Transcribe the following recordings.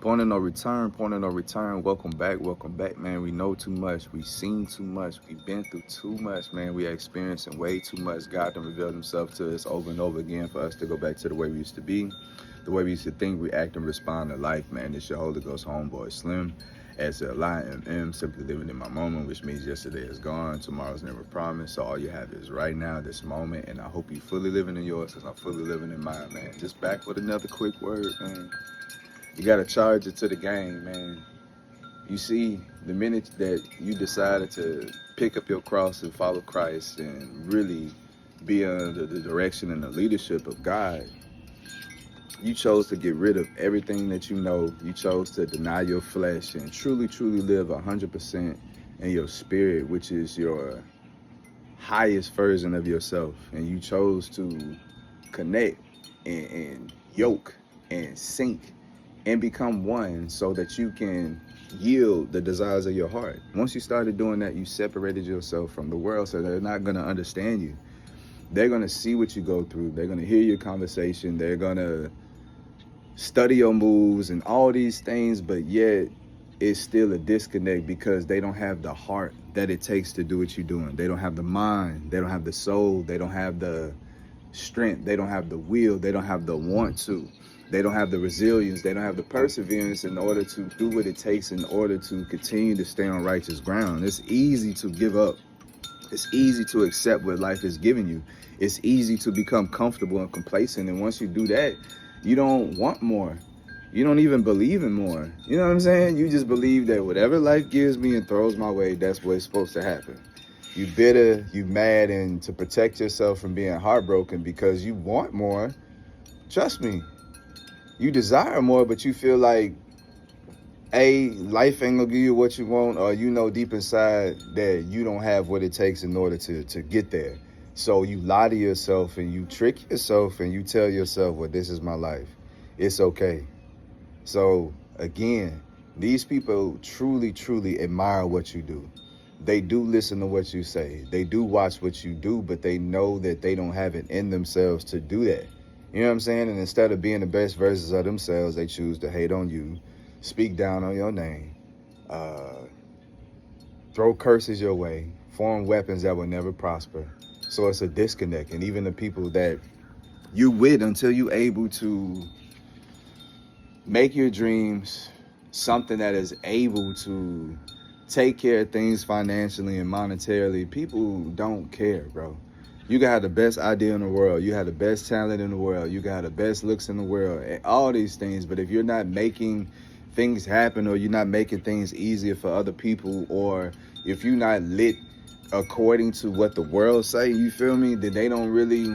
Point of no return, point of no return. Welcome back, man. We know too much. We've seen too much. We've been through too much, man. We are experiencing way too much. God done revealed himself to us over and over again for us to go back to the way we used to be, the way we used to think, react, and respond to life, man. It's your Holy Ghost homeboy, Slim, as a Lion simply living in my moment, which means yesterday is gone, tomorrow's never promised. So all you have is right now, this moment, and I hope you fully living in yours as I'm fully living in mine, man. Just back with another quick word, man. You got to charge it to the game, man. You see, the minute that you decided to pick up your cross and follow Christ and really be under the direction and the leadership of God, you chose to get rid of everything that you know. You chose to deny your flesh and truly, truly live 100% in your spirit, which is your highest version of yourself. And you chose to connect and yoke and sync and become one so that you can yield the desires of your heart. Once you started doing that, you separated yourself from the world, so they're not going to understand you. They're going to see what you go through. They're going to hear your conversation. They're going to study your moves and all these things, but yet it's still a disconnect because they don't have the heart that it takes to do what you're doing. They don't have the mind. They don't have the soul. They don't have the strength. They don't have the will. They don't have the want to. They don't have the resilience. They don't have the perseverance in order to do what it takes in order to continue to stay on righteous ground. It's easy to give up. It's easy to accept what life is giving you. It's easy to become comfortable and complacent. And once you do that, you don't want more. You don't even believe in more. You know what I'm saying? You just believe that whatever life gives me and throws my way, that's what's supposed to happen. You bitter, you mad, and to protect yourself from being heartbroken because you want more, trust me, you desire more, but you feel like, life ain't gonna give you what you want, or you know deep inside that you don't have what it takes in order to get there. So you lie to yourself and you trick yourself and you tell yourself, well, this is my life. It's okay. So again, these people truly, truly admire what you do. They do listen to what you say. They do watch what you do, but they know that they don't have it in themselves to do that. You know what I'm saying? And instead of being the best versions of themselves, they choose to hate on you, speak down on your name, throw curses your way, form weapons that will never prosper. So it's a disconnect. And even the people that you with until you able to make your dreams something that is able to take care of things financially and monetarily, people don't care, bro. You can have the best idea in the world. You have the best talent in the world. You got the best looks in the world. And all these things. But if you're not making things happen, or you're not making things easier for other people, or if you're not lit according to what the world say, you feel me, then they don't really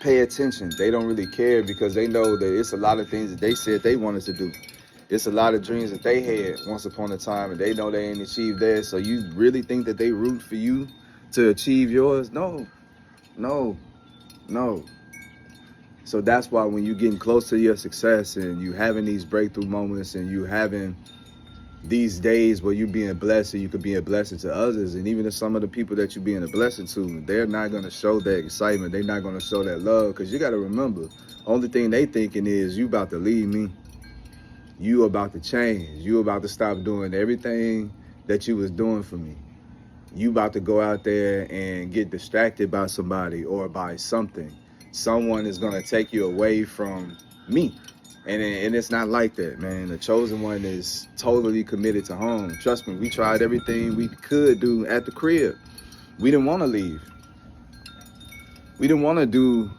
pay attention. They don't really care because they know that it's a lot of things that they said they wanted to do. It's a lot of dreams that they had once upon a time, and they know they ain't achieved theirs. So you really think that they root for you to achieve yours? No. So that's why when you're getting close to your success and you having these breakthrough moments and you having these days where you're being blessed and you could be a blessing to others, and even if some of the people that you're being a blessing to, they're not going to show that excitement. They're not going to show that love, because you got to remember, only thing they thinking is you about to leave me. You about to change. You about to stop doing everything that you was doing for me. You about to go out there and get distracted by somebody or by something. Someone is going to take you away from me. And it's not like that, man. The chosen one is totally committed to home. Trust me, we tried everything we could do at the crib. We didn't want to leave. We didn't want to do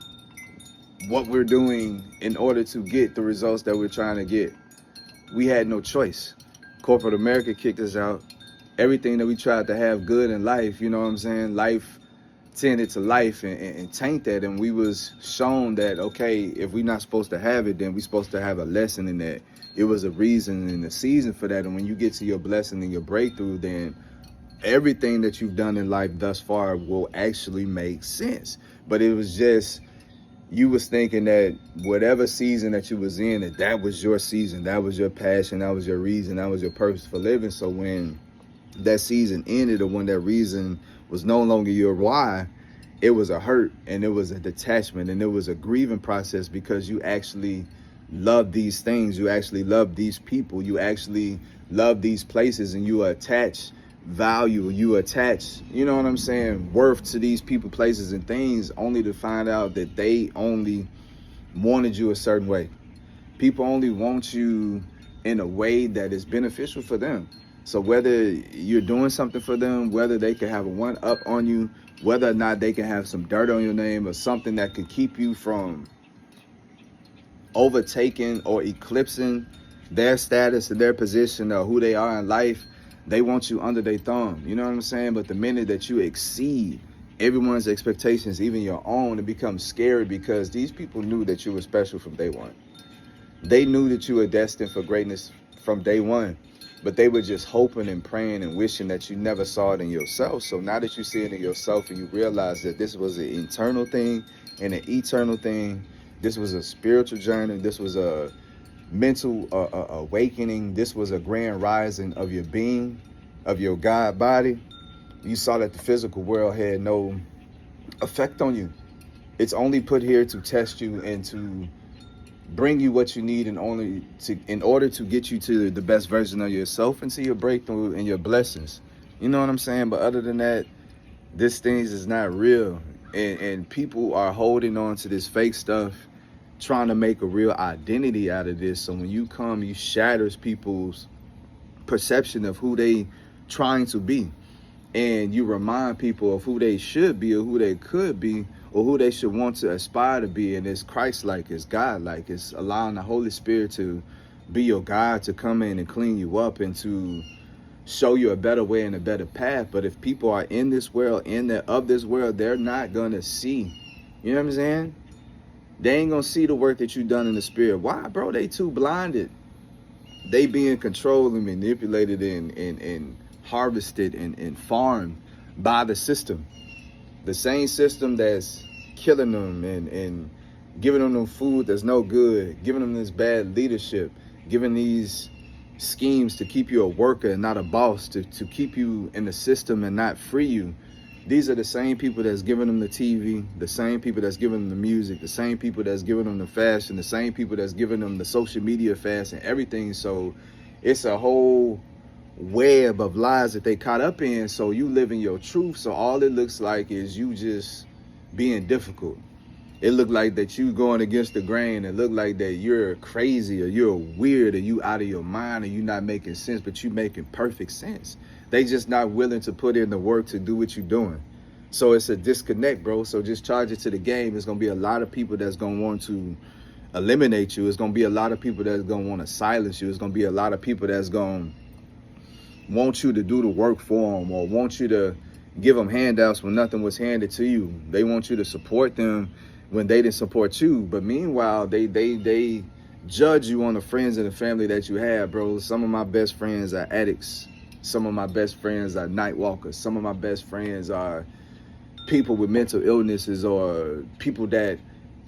what we're doing in order to get the results that we're trying to get. We had no choice. Corporate America kicked us out. Everything that we tried to have good in life, you know what I'm saying? Life tended to life and taint that. And we was shown that, okay, if we're not supposed to have it, then we're supposed to have a lesson in that. It was a reason and a season for that. And when you get to your blessing and your breakthrough, then everything that you've done in life thus far will actually make sense. But it was just, you was thinking that whatever season that you was in, that was your season, that was your passion, that was your reason, that was your purpose for living. So when that season ended, or when that reason was no longer your why, it was a hurt and it was a detachment and it was a grieving process, because you actually love these things. You actually love these people. You actually love these places, and you attach value. You attach, you know what I'm saying, worth to these people, places, and things, only to find out that they only wanted you a certain way. People only want you in a way that is beneficial for them. So whether you're doing something for them, whether they can have a one up on you, whether or not they can have some dirt on your name or something that could keep you from overtaking or eclipsing their status and their position or who they are in life, they want you under their thumb. You know what I'm saying? But the minute that you exceed everyone's expectations, even your own, it becomes scary, because these people knew that you were special from day one. They knew that you were destined for greatness from day one, but they were just hoping and praying and wishing that you never saw it in yourself. So now that you see it in yourself and you realize that this was an internal thing and an eternal thing, this was a spiritual journey, this was a mental awakening, this was a grand rising of your being, of your God body, you saw that the physical world had no effect on you. It's only put here to test you and to bring you what you need, in order to get you to the best version of yourself and see your breakthrough and your blessings. You know what I'm saying? But other than that, this thing is not real. And people are holding on to this fake stuff, trying to make a real identity out of this. So when you come, you shatters people's perception of who they trying to be. And you remind people of who they should be or who they could be or who they should want to aspire to be. And it's Christ-like, it's God-like. It's allowing the Holy Spirit to be your guide, to come in and clean you up and to show you a better way and a better path. But if people are in this world, of this world, they're not going to see. You know what I'm saying? They ain't going to see the work that you've done in the spirit. Why, bro? They too blinded. They being controlled and manipulated and harvested and farmed by the system. The same system that's killing them and giving them food that's no good, giving them this bad leadership, giving these schemes to keep you a worker and not a boss, to keep you in the system and not free you. These are the same people that's giving them the TV, the same people that's giving them the music, the same people that's giving them the fashion, the same people that's giving them the social media fast and everything. So it's a whole web of lies that they caught up in. So you live in your truth. So all it looks like is you just being difficult. It looked like that you going against the grain. It looked like that you're crazy or you're weird or you out of your mind or you not making sense, but you making perfect sense. They just not willing to put in the work to do what you're doing. So it's a disconnect, bro. So just charge it to the game. It's going to be a lot of people that's going to want to eliminate you. It's going to be a lot of people that's going to want to silence you. It's going to be a lot of people that's going to want you to do the work for them or want you to give them handouts when nothing was handed to you. They want you to support them when they didn't support you. But meanwhile, they judge you on the friends and the family that you have, bro. Some of my best friends are addicts. Some of my best friends are night walkers. Some of my best friends are people with mental illnesses or people that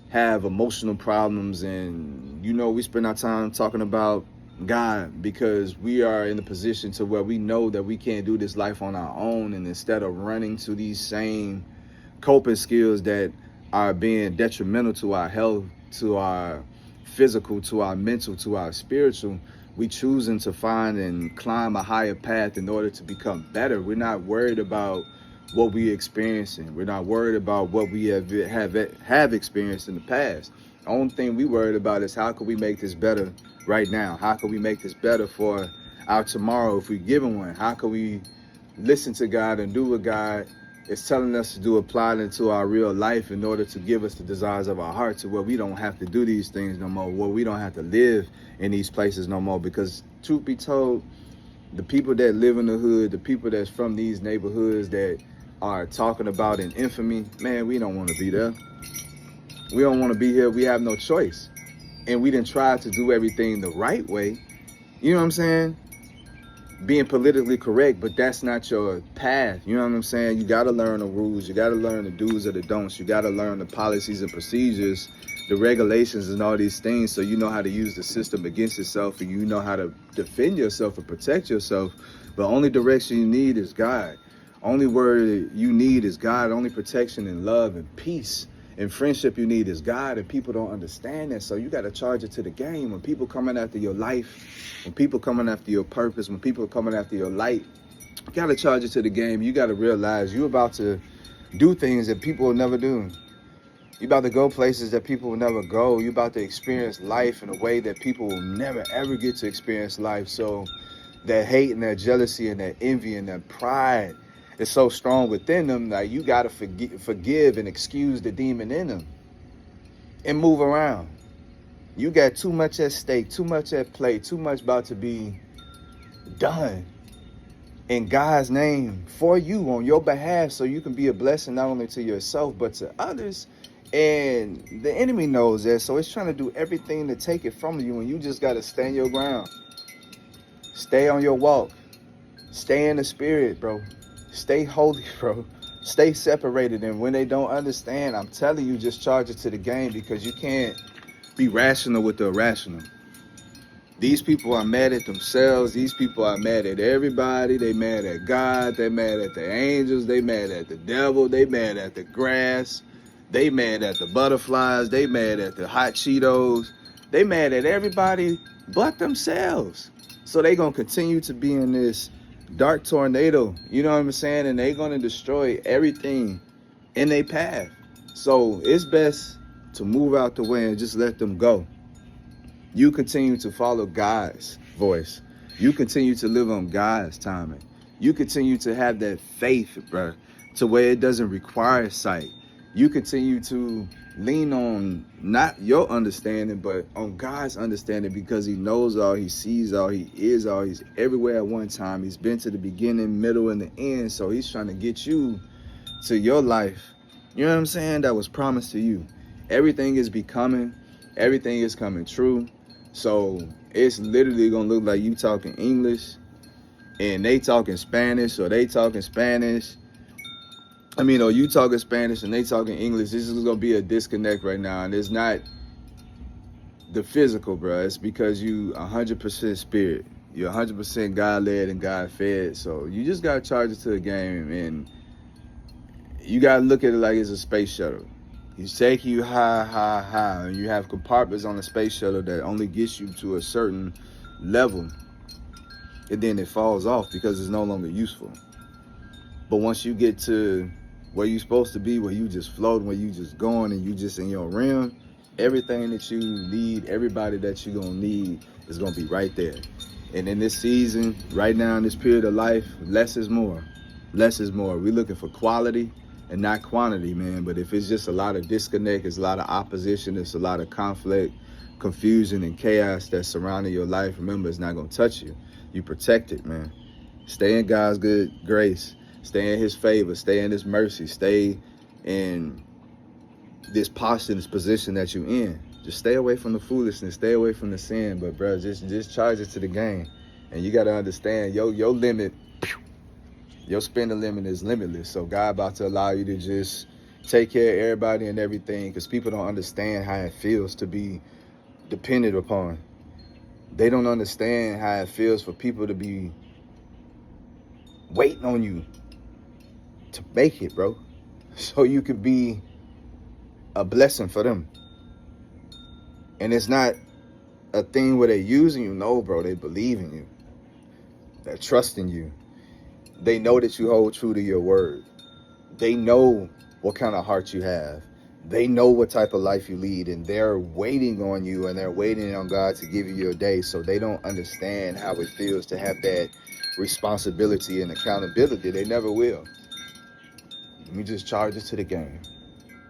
have emotional problems. And, you know, we spend our time talking about God because we are in a position to where we know that we can't do this life on our own. And instead of running to these same coping skills that are being detrimental to our health, to our physical, to our mental, to our spiritual, we choosing to find and climb a higher path in order to become better. We're not worried about what we're experiencing. We're not worried about what we have experienced in the past. The only thing we worried about is how can we make this better right now? How can we make this better for our tomorrow if we're given one? How can we listen to God and do what God is telling us to do, apply it into our real life in order to give us the desires of our heart, to where we don't have to do these things no more, where we don't have to live in these places no more. Because truth be told, the people that live in the hood, the people that's from these neighborhoods that are talking about in infamy, man, we don't want to be there. We don't want to be here. We have no choice. And we didn't try to do everything the right way. You know what I'm saying? Being politically correct, but that's not your path. You know what I'm saying? You got to learn the rules. You got to learn the do's or the don'ts. You got to learn the policies and procedures, the regulations and all these things, so you know how to use the system against yourself and you know how to defend yourself and protect yourself. The only direction you need is God. Only word you need is God. Only protection and love and peace In friendship, you need is God, and people don't understand that. So you got to charge it to the game. When people coming after your life, when people coming after your purpose, when people coming after your light, you got to charge it to the game. You got to realize you're about to do things that people will never do. You're about to go places that people will never go. You're about to experience life in a way that people will never, ever get to experience life. So that hate and that jealousy and that envy and that pride is so strong within them that you got to forgive and excuse the demon in them and move around. You got too much at stake, too much at play, too much about to be done in God's name for you on your behalf, so you can be a blessing not only to yourself but to others. And the enemy knows that, so it's trying to do everything to take it from you, and you just got to stand your ground. Stay on your walk. Stay in the spirit, bro. Stay holy, bro. Stay separated. And when they don't understand, I'm telling you, just charge it to the game, because you can't be rational with the irrational. These people are mad at themselves. These people are mad at everybody. They mad at God. They mad at the angels. They mad at the devil. They mad at the grass. They mad at the butterflies. They mad at the hot Cheetos. They mad at everybody but themselves. So they going to continue to be in this dark tornado, you know what I'm saying? And they going to destroy everything in their path. So it's best to move out the way and just let them go. You continue to follow God's voice. You continue to live on God's timing. You continue to have that faith, bro, to where it doesn't require sight. You continue to lean on not your understanding, but on God's understanding, because he knows all, he sees all, he is all, he's everywhere at one time. He's been to the beginning, middle, and the end. So he's trying to get you to your life, you know what I'm saying, that was promised to you. Everything is becoming, everything is coming true. So it's literally going to look like you talking English and they talking Spanish, or they talking Spanish. Or you talking Spanish and they talking English. This is going to be a disconnect right now. And it's not the physical, bro. It's because you 100% spirit. You're 100% God-led and God-fed. So you just got to charge it to the game. And you got to look at it like it's a space shuttle. He's taking you high, high, high. And you have compartments on the space shuttle that only gets you to a certain level. And then it falls off because it's no longer useful. But once you get to where you're supposed to be, where you just floating, where you just going and you just in your realm, everything that you need, everybody that you're going to need is going to be right there. And in this season, right now in this period of life, less is more. Less is more. We're looking for quality and not quantity, man. But if it's just a lot of disconnect, it's a lot of opposition, it's a lot of conflict, confusion, and chaos that's surrounding your life, remember, it's not going to touch you. You protect it, man. Stay in God's good grace. Stay in his favor. Stay in his mercy. Stay in this posture, this position that you're in. Just stay away from the foolishness. Stay away from the sin. But, bro, just charge it to the game. And you got to understand, your limit, your spending limit is limitless. So God about to allow you to just take care of everybody and everything, because people don't understand how it feels to be dependent upon. They don't understand how it feels for people to be waiting on you to make it, bro, so you could be a blessing for them. And it's not a thing where they're using you. No, bro, they believe in you. They're trusting you. They know that you hold true to your word. They know what kind of heart you have. They know what type of life you lead, and they're waiting on you, and they're waiting on God to give you your day. So they don't understand how it feels to have that responsibility and accountability. They never will. Let me just charge it to the game.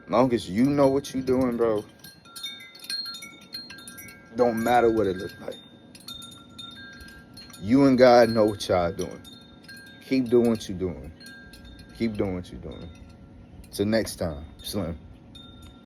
As long as you know what you're doing, bro, don't matter what it looks like. You and God know what y'all doing. Keep doing what you're doing. Keep doing what you're doing. Till next time, Slim.